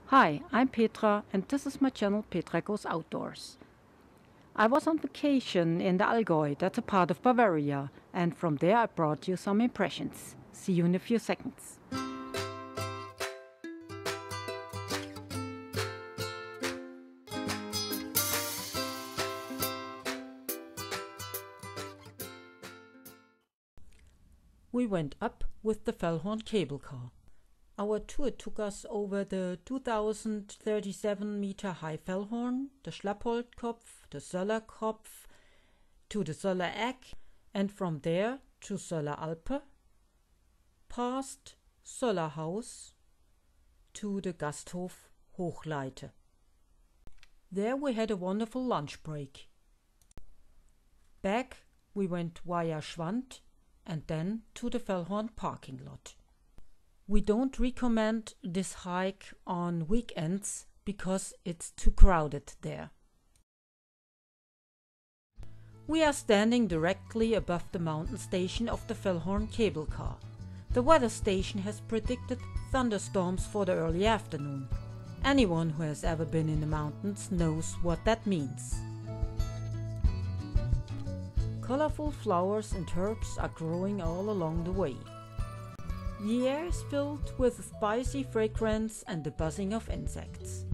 Hi, I'm Petra and this is my channel Petra Goes Outdoors. I was on vacation in the Allgäu, that's a part of Bavaria, and from there I brought you some impressions. See you in a few seconds. We went up with the Fellhorn cable car. Our tour took us over the 2037-meter high Fellhorn, the Schlappholdkopf, the Söllerkopf, to the Söllereck, and from there to Sölleralpe, past Söllerhaus, to the Gasthof Hochleite. There we had a wonderful lunch break. Back we went via Schwand and then to the Fellhorn parking lot. We don't recommend this hike on weekends because it's too crowded there. We are standing directly above the mountain station of the Fellhorn cable car. The weather station has predicted thunderstorms for the early afternoon. Anyone who has ever been in the mountains knows what that means. Colorful flowers and herbs are growing all along the way. The air is filled with a spicy fragrance and the buzzing of insects.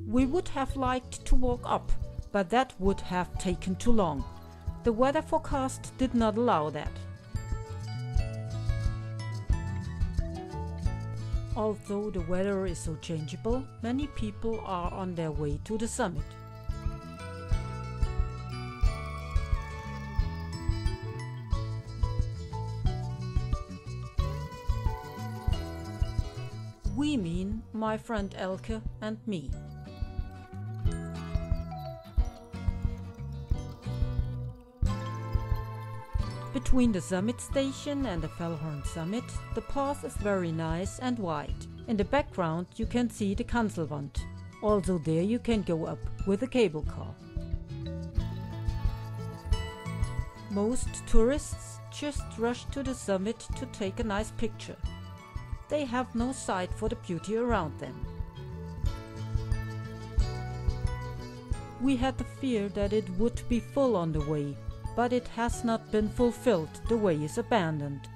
We would have liked to walk up, but that would have taken too long. The weather forecast did not allow that. Although the weather is so changeable, many people are on their way to the summit. We mean my friend Elke and me. Between the summit station and the Fellhorn summit, the path is very nice and wide. In the background you can see the Kanzelwand. Also there you can go up with a cable car. Most tourists just rush to the summit to take a nice picture. They have no sight for the beauty around them. We had the fear that it would be full on the way, but it has not been fulfilled. The way is abandoned.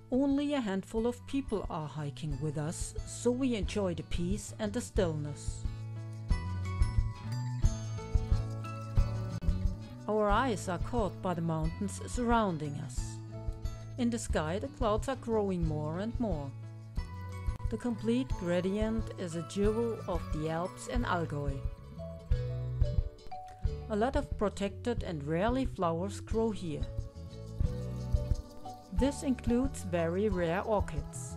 Only a handful of people are hiking with us, so we enjoy the peace and the stillness. Our eyes are caught by the mountains surrounding us. In the sky the clouds are growing more and more. The complete gradient is a jewel of the Alps and Allgäu. A lot of protected and rarely flowers grow here. This includes very rare orchids.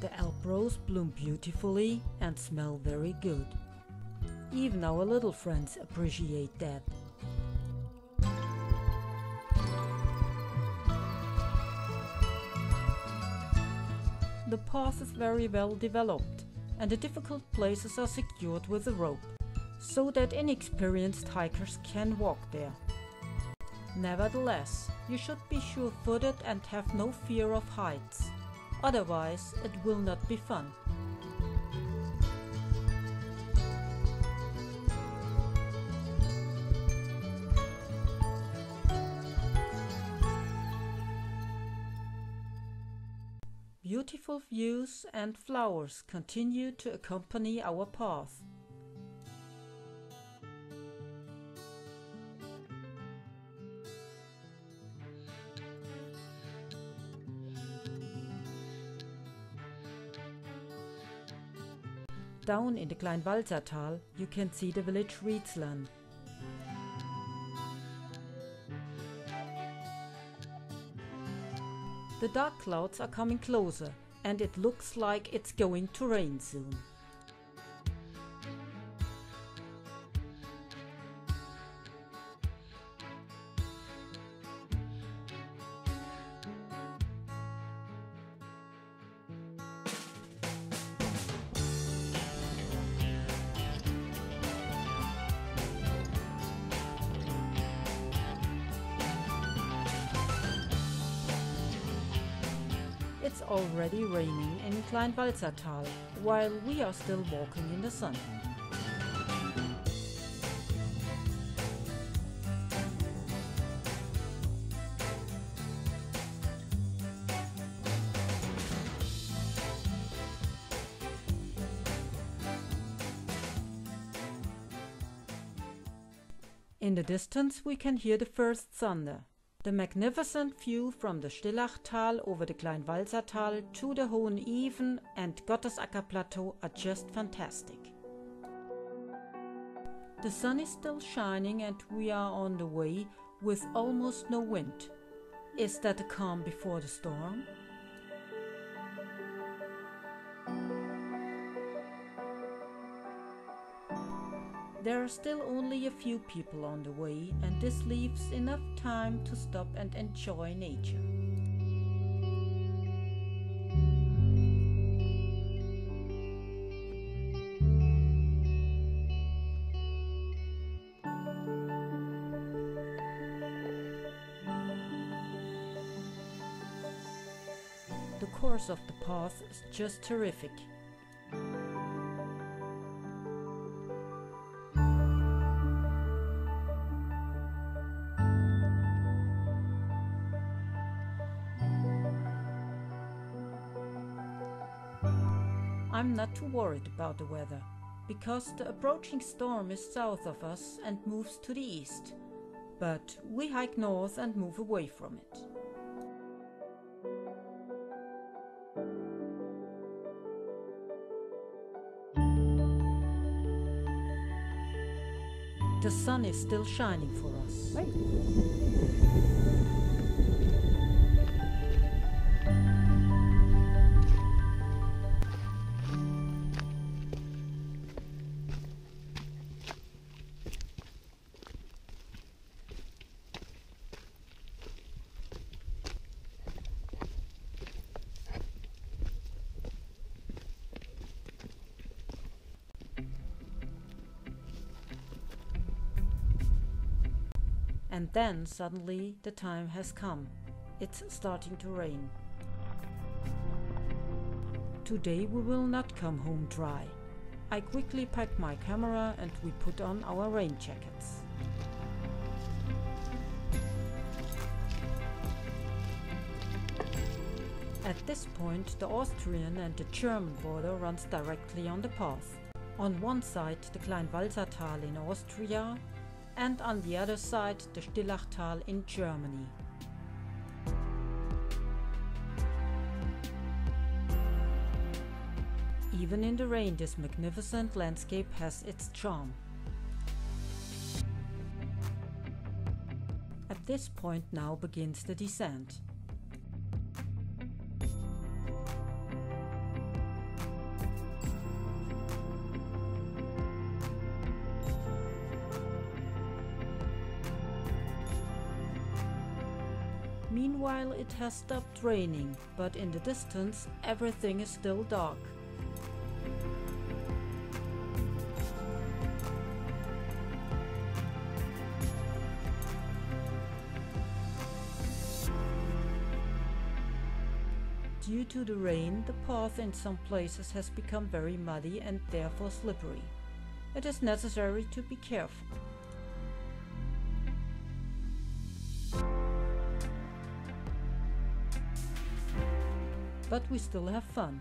The Alp rose bloom beautifully and smell very good. Even our little friends appreciate that. The path is very well developed and the difficult places are secured with a rope, so that inexperienced hikers can walk there. Nevertheless, you should be sure-footed and have no fear of heights. Otherwise, it will not be fun. Beautiful views and flowers continue to accompany our path. Down in the Kleinwalsertal you can see the village Rietzland. The dark clouds are coming closer and it looks like it's going to rain soon. It's already raining in Kleinwalsertal, while we are still walking in the sun. In the distance we can hear the first thunder. The magnificent view from the Stillachtal over the Kleinwalsertal to the Hohen and Gottesacker Plateau are just fantastic. The sun is still shining and we are on the way with almost no wind. Is that a calm before the storm? There are still only a few people on the way, and this leaves enough time to stop and enjoy nature. The course of the path is just terrific. I'm not too worried about the weather, because the approaching storm is south of us and moves to the east, but we hike north and move away from it. The sun is still shining for us. And then suddenly the time has come. It's starting to rain. Today we will not come home dry. I quickly pack my camera and we put on our rain jackets. At this point the Austrian and the German border runs directly on the path. On one side the Kleinwalsertal in Austria, and on the other side the Stillachtal in Germany. Even in the rain, this magnificent landscape has its charm. At this point now begins the descent. Meanwhile it has stopped raining, but in the distance everything is still dark. Due to the rain, the path in some places has become very muddy and therefore slippery. It is necessary to be careful. But we still have fun.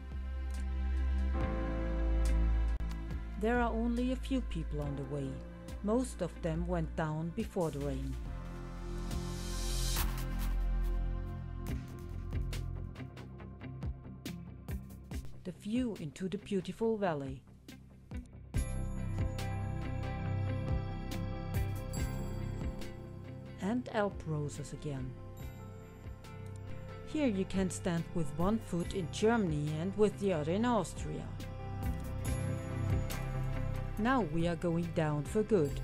There are only a few people on the way. Most of them went down before the rain. The view into the beautiful valley. And Alp roses again. Here you can stand with one foot in Germany and with the other in Austria. Now we are going down for good.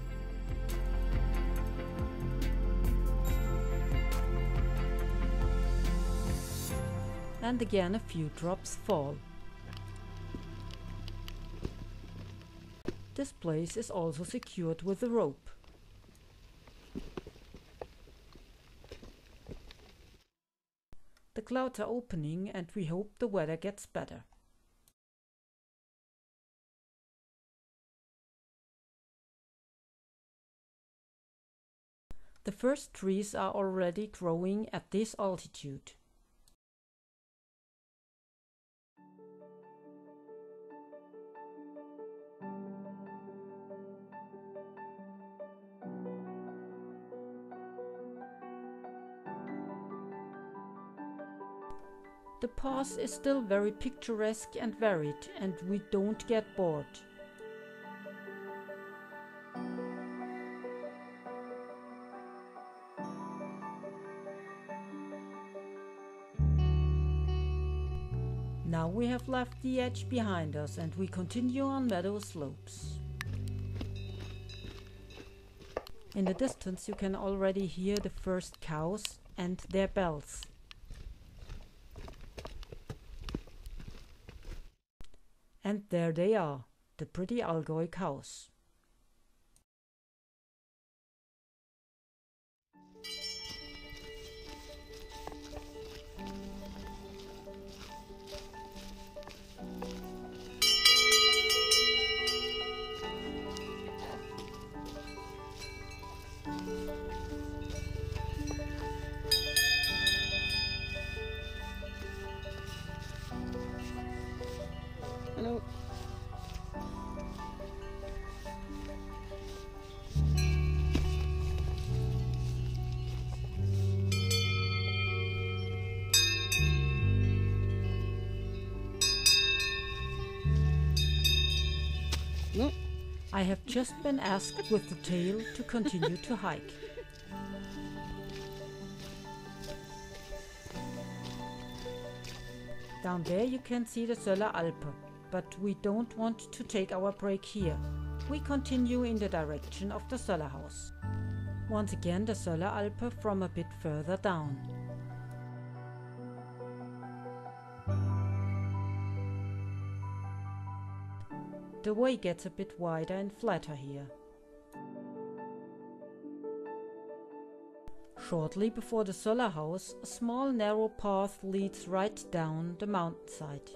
And again a few drops fall. This place is also secured with a rope. The clouds are opening and we hope the weather gets better. The first trees are already growing at this altitude. The path is still very picturesque and varied, and we don't get bored. Now we have left the edge behind us and we continue on meadow slopes. In the distance you can already hear the first cows and their bells. And there they are, the pretty Allgäu cows. Hello. No. I have just been asked with the tail to continue to hike. Down there you can see the Söller Alpe, but we don't want to take our break here. We continue in the direction of the Söller house. Once again the Söller Alpe from a bit further down. The way gets a bit wider and flatter here. Shortly before the Söller house, a small narrow path leads right down the mountainside.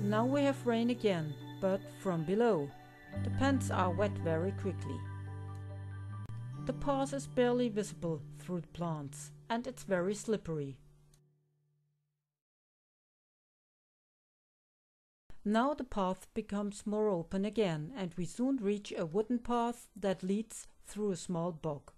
Now we have rain again, but from below. The pants are wet very quickly. The path is barely visible through the plants, and it's very slippery. Now the path becomes more open again, and we soon reach a wooden path that leads through a small bog.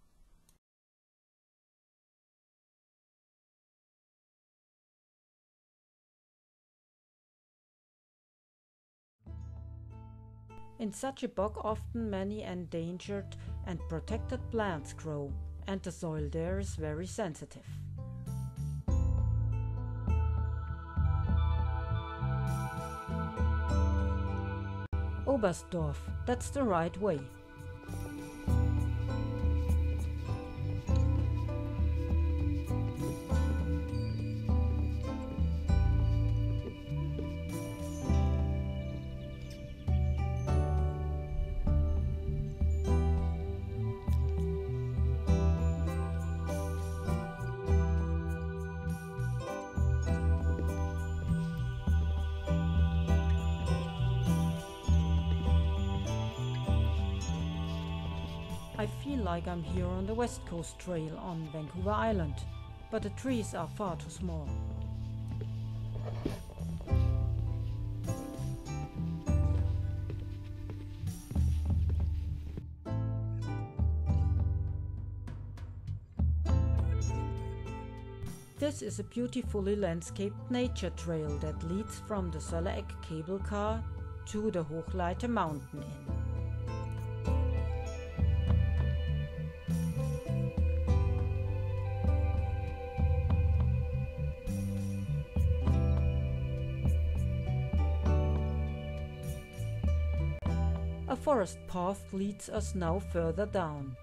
In such a bog often many endangered and protected plants grow, and the soil there is very sensitive. Oberstdorf, that's the right way. I feel like I'm here on the West Coast Trail on Vancouver Island, but the trees are far too small. This is a beautifully landscaped nature trail that leads from the Söllereck cable car to the Hochleite Mountain Inn. A forest path leads us now further down.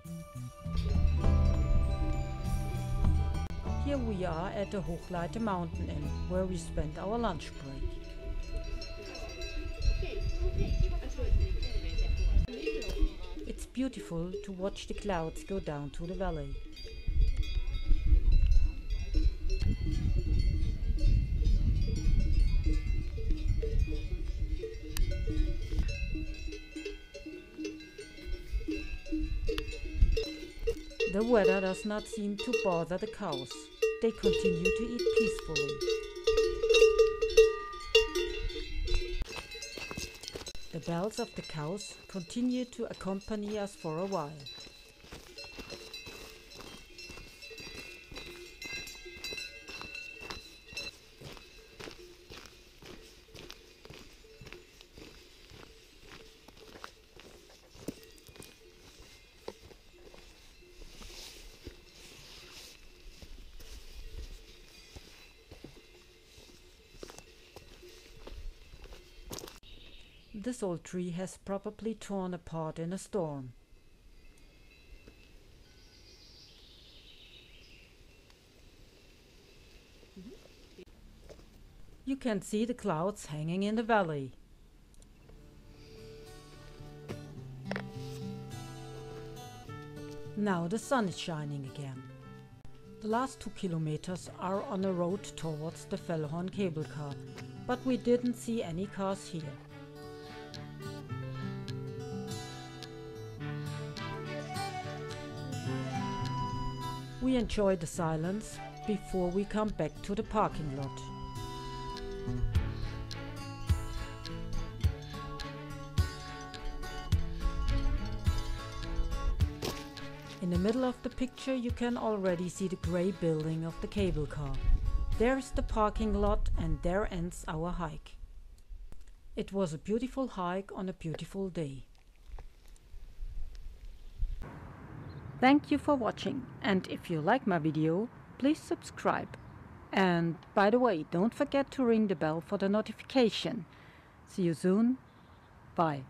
Here we are at the Hochleite Mountain Inn, where we spent our lunch break. beautiful to watch the clouds go down to the valley. The weather does not seem to bother the cows. They continue to eat peacefully. The bells of the cows continue to accompany us for a while. This old tree has probably torn apart in a storm. You can see the clouds hanging in the valley. Now the sun is shining again. The last 2 kilometers are on a road towards the Fellhorn cable car, but we didn't see any cars here. We enjoy the silence before we come back to the parking lot. In the middle of the picture you can already see the grey building of the cable car. There's the parking lot and there ends our hike. It was a beautiful hike on a beautiful day. Thank you for watching, and if you like my video, please subscribe. And by the way, don't forget to ring the bell for the notification. See you soon. Bye.